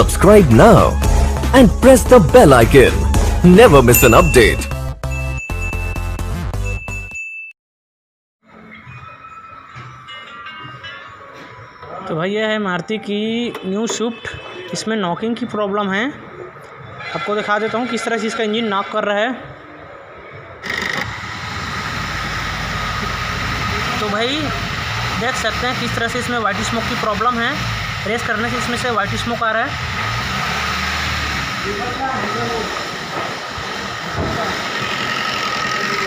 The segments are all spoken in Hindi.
Subscribe now and press the bell icon. Never miss an update. तो भाई ये है मारुति की न्यू स्विफ्ट। इसमें नॉकिंग की प्रॉब्लम है। आपको दिखा देता हूँ किस तरह से इसका इंजन नॉक कर रहा है। तो भाई देख सकते हैं किस तरह से इसमें वाइट स्मोक की प्रॉब्लम है। रेस करने से इसमें से वाइट स्मोक आ रहा है।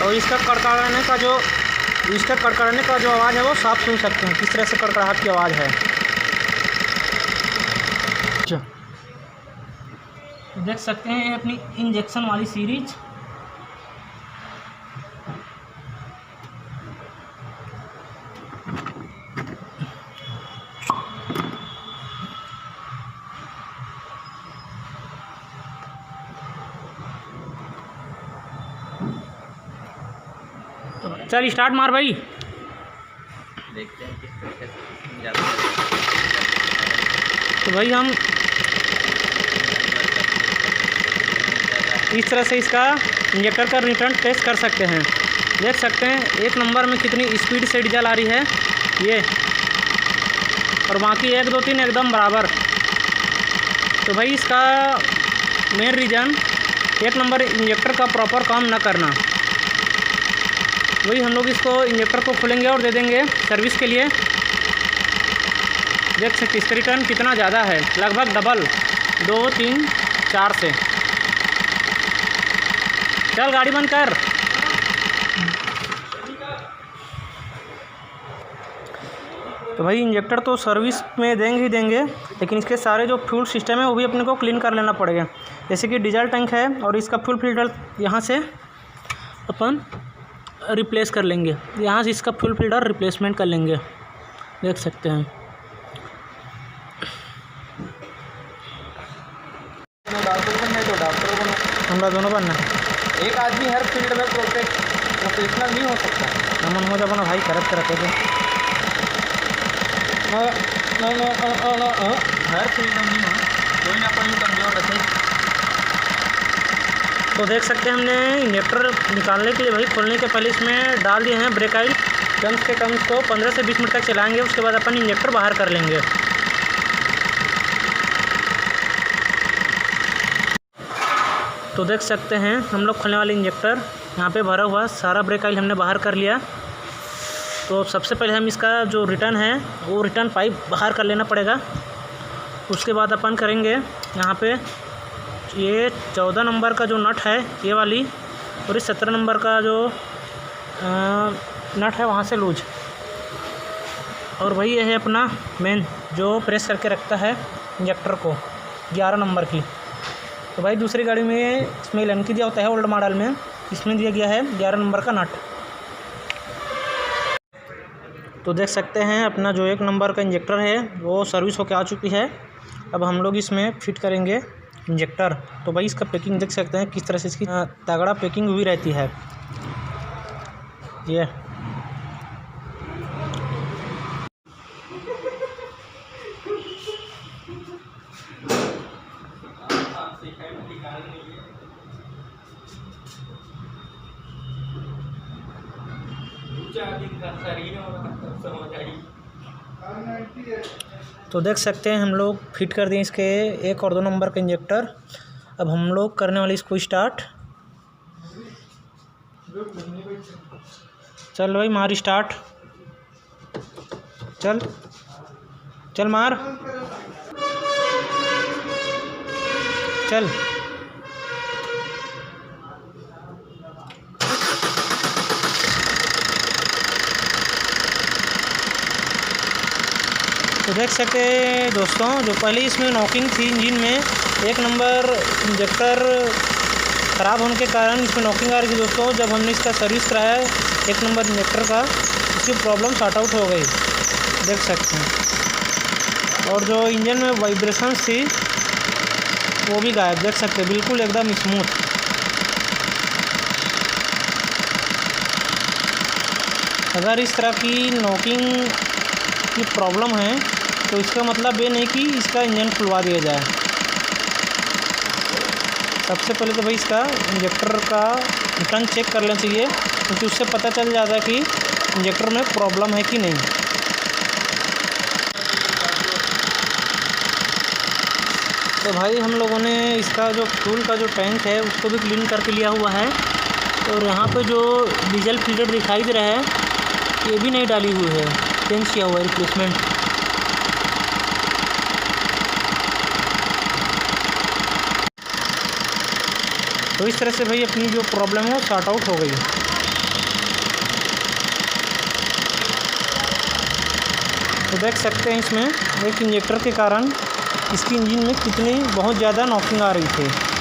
और इसका कड़कड़ाने का जो आवाज़ है वो साफ सुन सकते हैं किस तरह से कड़कड़ाहट की आवाज़ है। देख सकते हैं अपनी इंजेक्शन वाली सीरीज। चल स्टार्ट मार भाई। देखते हैं किस तरीके से तो भाई हम इस तरह से इसका इंजेक्टर का रिटर्न टेस्ट कर सकते हैं। देख सकते हैं एक नंबर में कितनी स्पीड से डीजल आ रही है ये, और बाकी 1 2 3 एकदम बराबर। तो भाई इसका मेन रीज़न 1 नंबर इंजेक्टर का प्रॉपर काम ना करना। वही हम लोग इसको इंजेक्टर को खोलेंगे और दे देंगे सर्विस के लिए। देख सकते इसका रिटर्न कितना ज़्यादा है, लगभग डबल 2 3 4 से। चल गाड़ी बंद कर। तो भाई इंजेक्टर तो सर्विस में देंगे ही देंगे, लेकिन इसके सारे जो फ्यूल सिस्टम है वो भी अपने को क्लीन कर लेना पड़ेगा। जैसे कि डीजल टैंक है और इसका फ्यूल फिल्टर यहाँ से अपन रिप्लेस कर लेंगे। यहाँ से इसका फ्यूल फिल्टर रिप्लेसमेंट कर लेंगे। देख सकते हैं डॉक्टर को हमरा दोनों बनना एक आदमी हर फील्ड में प्रोफेशनल नहीं हो सकता। हम हो जाना भाई करत करत हो हर फील्ड में नहीं हो, कोई ना कोई कमजोर रखे। तो देख सकते हैं हमने इंजेक्टर निकालने के लिए भाई खोलने के पहले इसमें डाल दिए हैं ब्रेक ऑयल। कम्स के कम्स को 15 से 20 मिनट तक चलाएंगे, उसके बाद अपन इंजेक्टर बाहर कर लेंगे। तो देख सकते हैं हम लोग खोलने वाले इंजेक्टर यहाँ पे भरा हुआ सारा ब्रेक ऑयल हमने बाहर कर लिया। तो सबसे पहले हम इसका जो रिटर्न है वो रिटर्न पाइप बाहर कर लेना पड़ेगा। उसके बाद अपन करेंगे यहाँ पे ये 14 नंबर का जो नट है ये वाली, और इस 17 नंबर का जो नट है वहाँ से लूज। और वही ये है अपना मेन जो प्रेस करके रखता है इंजेक्टर को 11 नंबर की। तो भाई दूसरी गाड़ी में इसमें लंकी दिया होता है ओल्ड मॉडल में, इसमें दिया गया है 11 नंबर का नट। तो देख सकते हैं अपना जो 1 नंबर का इंजेक्टर है वो सर्विस होकर आ चुकी है। अब हम लोग इसमें फिट करेंगे इंजेक्टर। तो भाई इसका पैकिंग देख सकते हैं किस तरह से इसकी तगड़ा पैकिंग हुई रहती है ये। तो देख सकते हैं हम लोग फिट कर दिए इसके 1 और 2 नंबर का इंजेक्टर। अब हम लोग करने वाले इसको स्टार्ट। चल भाई मार स्टार्ट। चल चल मार चल। तो देख सकते हैं दोस्तों जो पहले इसमें नॉकिंग थी इंजन में, 1 नंबर इंजेक्टर ख़राब होने के कारण इसमें नॉकिंग आ रही थी दोस्तों। जब हमने इसका सर्विस कराया 1 नंबर इंजेक्टर का, इसकी प्रॉब्लम सॉर्ट आउट हो गई। देख सकते हैं। और जो इंजन में वाइब्रेशंस थी वो भी गायब। देख सकते हैं बिल्कुल एकदम स्मूथ। अगर इस तरह की नॉकिंग की प्रॉब्लम है तो इसका मतलब ये नहीं कि इसका इंजन खुलवा दिया जाए। सबसे पहले तो भाई इसका इंजेक्टर का ढक्कन चेक कर लेना चाहिए, क्योंकि उससे पता चल जाता है कि इंजेक्टर में प्रॉब्लम है कि नहीं। तो भाई हम लोगों ने इसका जो फ्यूल का जो टैंक है उसको भी क्लीन करके लिया हुआ है। और यहाँ पे जो डीजल फिल्टर दिखाई दे रहा है ये भी नहीं डाली हुई है, चेंज किया हुआ है, रिप्लेसमेंट। तो इस तरह से भाई अपनी जो प्रॉब्लम है वो सॉर्ट आउट हो गई। तो देख सकते हैं इसमें एक इंजेक्टर के कारण इसकी इंजन में कितनी बहुत ज़्यादा नॉकिंग आ रही थी।